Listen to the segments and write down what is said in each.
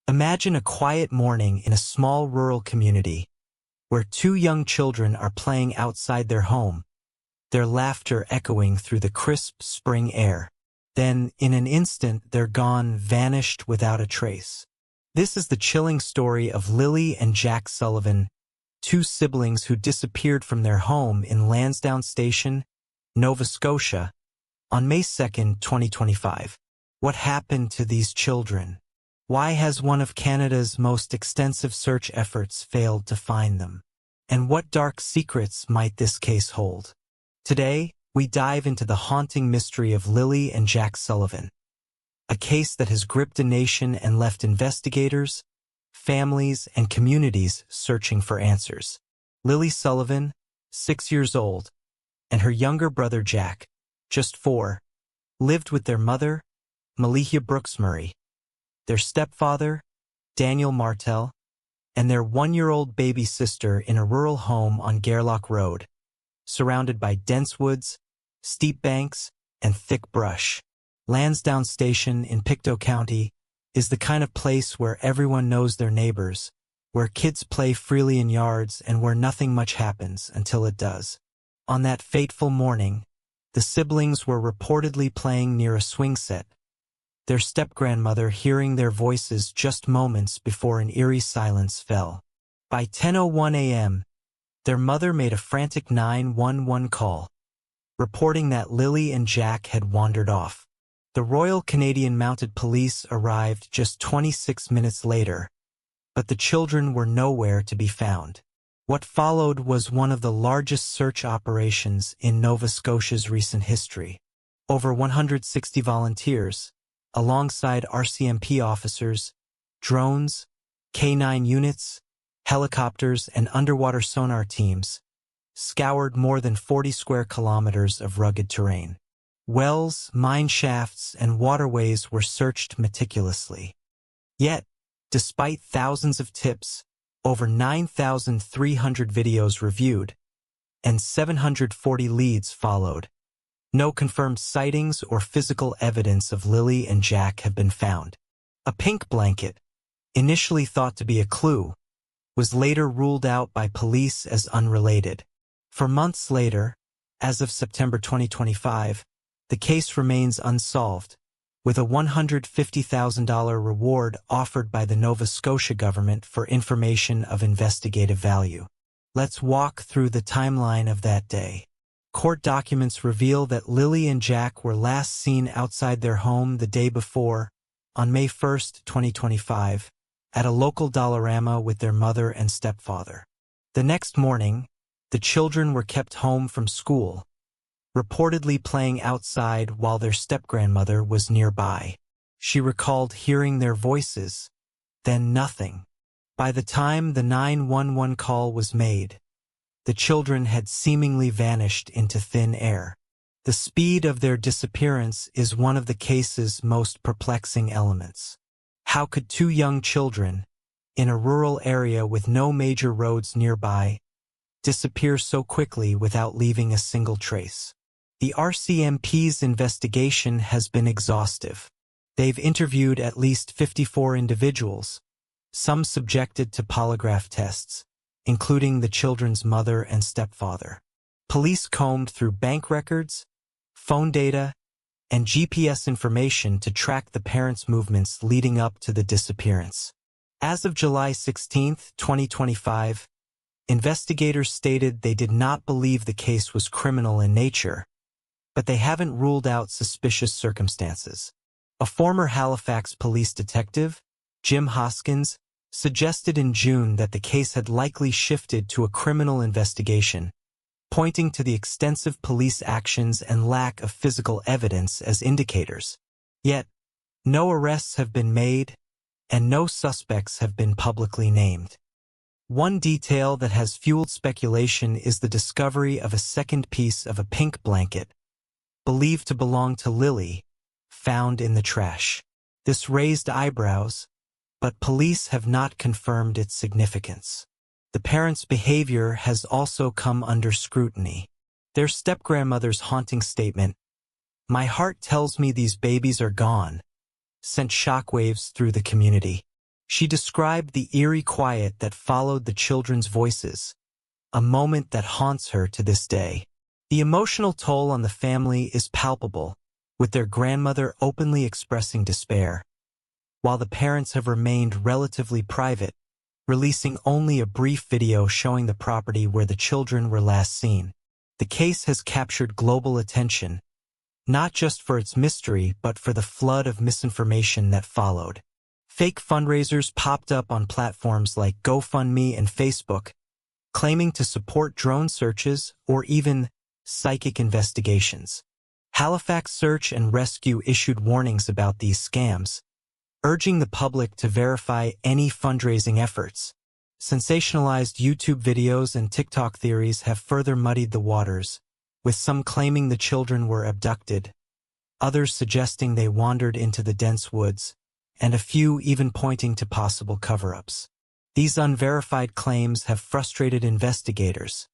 Imagine a quiet morning in a small rural community where two young children are playing outside their home, their laughter echoing through the crisp spring air. Then, in an instant, they're gone, vanished without a trace. This is the chilling story of Lilly and Jack Sullivan, two siblings who disappeared from their home in Lansdowne Station, Nova Scotia, on May 2, 2025. What happened to these children? Why has one of Canada's most extensive search efforts failed to find them? And what dark secrets might this case hold? Today, we dive into the haunting mystery of Lilly and Jack Sullivan, a case that has gripped a nation and left investigators, families, and communities searching for answers. Lilly Sullivan, 6 years old, and her younger brother Jack, just 4, lived with their mother, Malihia Brooks Murray, their stepfather, Daniel Martel, and their 1-year-old baby sister in a rural home on Gairloch Road, surrounded by dense woods, steep banks, and thick brush. Lansdowne Station in Pictou County is the kind of place where everyone knows their neighbors, where kids play freely in yards, and where nothing much happens until it does. On that fateful morning, the siblings were reportedly playing near a swing set, their step-grandmother hearing their voices just moments before an eerie silence fell. By 10:01 a.m., their mother made a frantic 911 call, reporting that Lilly and Jack had wandered off. The Royal Canadian Mounted Police arrived just 26 minutes later, but the children were nowhere to be found. What followed was one of the largest search operations in Nova Scotia's recent history. Over 160 volunteers, alongside RCMP officers, drones, K9 units, helicopters, and underwater sonar teams, scoured more than 40 square kilometers of rugged terrain. Wells, mine shafts, and waterways were searched meticulously. Yet, despite thousands of tips, over 9,300 videos reviewed, and 740 leads followed, no confirmed sightings or physical evidence of Lilly and Jack have been found. A pink blanket, initially thought to be a clue, was later ruled out by police as unrelated. For months later, as of September 2025, the case remains unsolved, with a $150,000 reward offered by the Nova Scotia government for information of investigative value. Let's walk through the timeline of that day. Court documents reveal that Lilly and Jack were last seen outside their home the day before, on May 1, 2025, at a local Dollarama with their mother and stepfather. The next morning, the children were kept home from school, reportedly playing outside while their step-grandmother was nearby. She recalled hearing their voices, then nothing. By the time the 911 call was made, the children had seemingly vanished into thin air. The speed of their disappearance is one of the case's most perplexing elements. How could two young children, in a rural area with no major roads nearby, disappear so quickly without leaving a single trace? The RCMP's investigation has been exhaustive. They've interviewed at least 54 individuals, some subjected to polygraph tests, including the children's mother and stepfather. Police combed through bank records, phone data, and GPS information to track the parents' movements leading up to the disappearance. As of July 16, 2025, investigators stated they did not believe the case was criminal in nature, but they haven't ruled out suspicious circumstances. A former Halifax police detective, Jim Hoskins, suggested in June that the case had likely shifted to a criminal investigation, pointing to the extensive police actions and lack of physical evidence as indicators. Yet, no arrests have been made, and no suspects have been publicly named. One detail that has fueled speculation is the discovery of a second piece of a pink blanket, believed to belong to Lilly, found in the trash. This raised eyebrows, but police have not confirmed its significance. The parents' behavior has also come under scrutiny. Their step-grandmother's haunting statement, "My heart tells me these babies are gone," sent shockwaves through the community. She described the eerie quiet that followed the children's voices, a moment that haunts her to this day. The emotional toll on the family is palpable, with their grandmother openly expressing despair, while the parents have remained relatively private, releasing only a brief video showing the property where the children were last seen. The case has captured global attention, not just for its mystery but for the flood of misinformation that followed. Fake fundraisers popped up on platforms like GoFundMe and Facebook, claiming to support drone searches or even psychic investigations. Halifax Search and Rescue issued warnings about these scams, urging the public to verify any fundraising efforts. Sensationalized YouTube videos and TikTok theories have further muddied the waters, with some claiming the children were abducted, others suggesting they wandered into the dense woods, and a few even pointing to possible cover-ups. These unverified claims have frustrated investigators,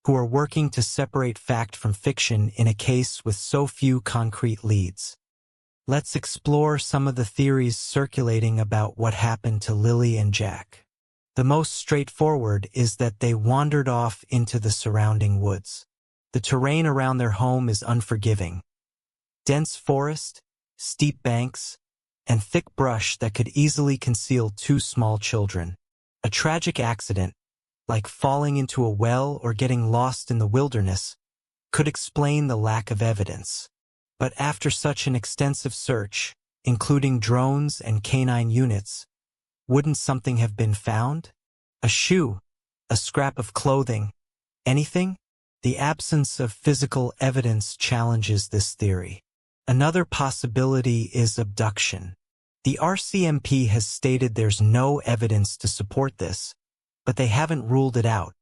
who are working to separate fact from fiction in a case with so few concrete leads. Let's explore some of the theories circulating about what happened to Lilly and Jack. The most straightforward is that they wandered off into the surrounding woods. The terrain around their home is unforgiving. Dense forest, steep banks, and thick brush that could easily conceal two small children. A tragic accident, like falling into a well or getting lost in the wilderness, could explain the lack of evidence. But after such an extensive search, including drones and canine units, wouldn't something have been found? A shoe, a scrap of clothing, anything? The absence of physical evidence challenges this theory. Another possibility is abduction. The RCMP has stated there's no evidence to support this, but they haven't ruled it out.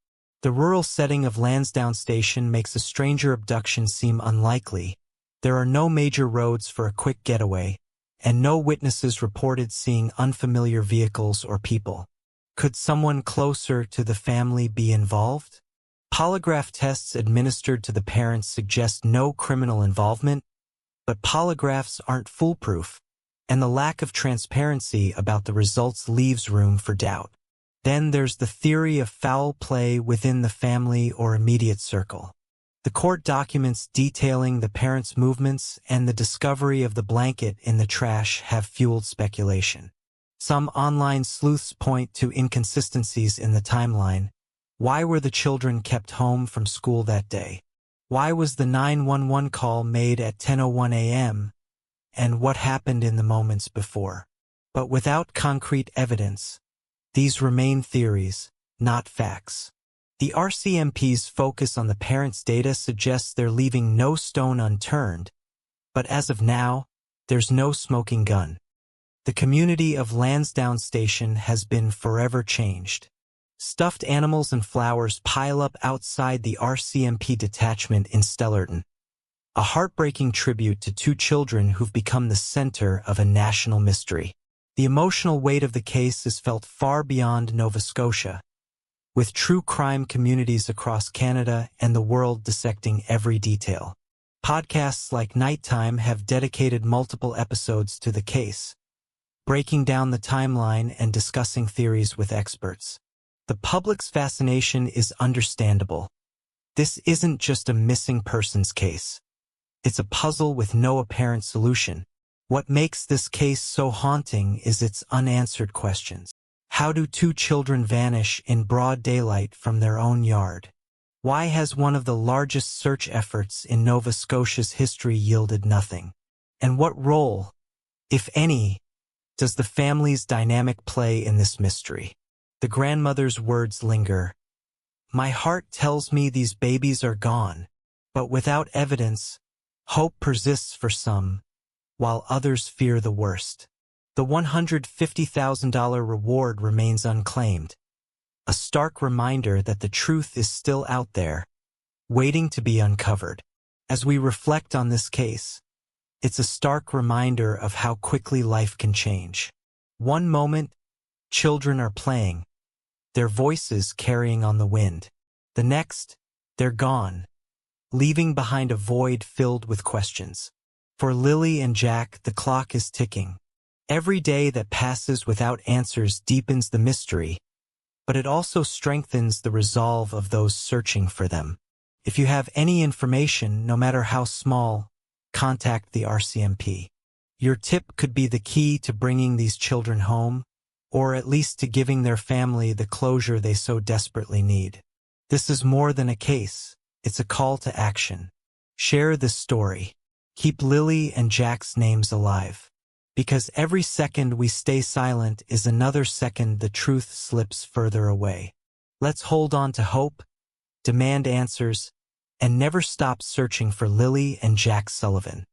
The rural setting of Lansdowne Station makes a stranger abduction seem unlikely. There are no major roads for a quick getaway, and no witnesses reported seeing unfamiliar vehicles or people. Could someone closer to the family be involved? Polygraph tests administered to the parents suggest no criminal involvement, but polygraphs aren't foolproof, and the lack of transparency about the results leaves room for doubt. Then there's the theory of foul play within the family or immediate circle. The court documents detailing the parents' movements and the discovery of the blanket in the trash have fueled speculation. Some online sleuths point to inconsistencies in the timeline. Why were the children kept home from school that day? Why was the 911 call made at 10:01 a.m.? And what happened in the moments before? But without concrete evidence, these remain theories, not facts. The RCMP's focus on the parents' data suggests they're leaving no stone unturned, but as of now, there's no smoking gun. The community of Lansdowne Station has been forever changed. Stuffed animals and flowers pile up outside the RCMP detachment in Stellarton, a heartbreaking tribute to two children who've become the center of a national mystery. The emotional weight of the case is felt far beyond Nova Scotia, with true crime communities across Canada and the world dissecting every detail. Podcasts like Nighttime have dedicated multiple episodes to the case, breaking down the timeline and discussing theories with experts. The public's fascination is understandable. This isn't just a missing persons case. It's a puzzle with no apparent solution. What makes this case so haunting is its unanswered questions. How do two children vanish in broad daylight from their own yard? Why has one of the largest search efforts in Nova Scotia's history yielded nothing? And what role, if any, does the family's dynamic play in this mystery? The grandmother's words linger. My heart tells me these babies are gone, but without evidence, hope persists for some, while others fear the worst. The $150,000 reward remains unclaimed, a stark reminder that the truth is still out there, waiting to be uncovered. As we reflect on this case, it's a stark reminder of how quickly life can change. One moment, children are playing, their voices carrying on the wind. The next, they're gone, leaving behind a void filled with questions. For Lilly and Jack, the clock is ticking. Every day that passes without answers deepens the mystery, but it also strengthens the resolve of those searching for them. If you have any information, no matter how small, contact the RCMP. Your tip could be the key to bringing these children home, or at least to giving their family the closure they so desperately need. This is more than a case, it's a call to action. Share this story. Keep Lily and Jack's names alive. Because every second we stay silent is another second the truth slips further away. Let's hold on to hope, demand answers, and never stop searching for Lily and Jack Sullivan.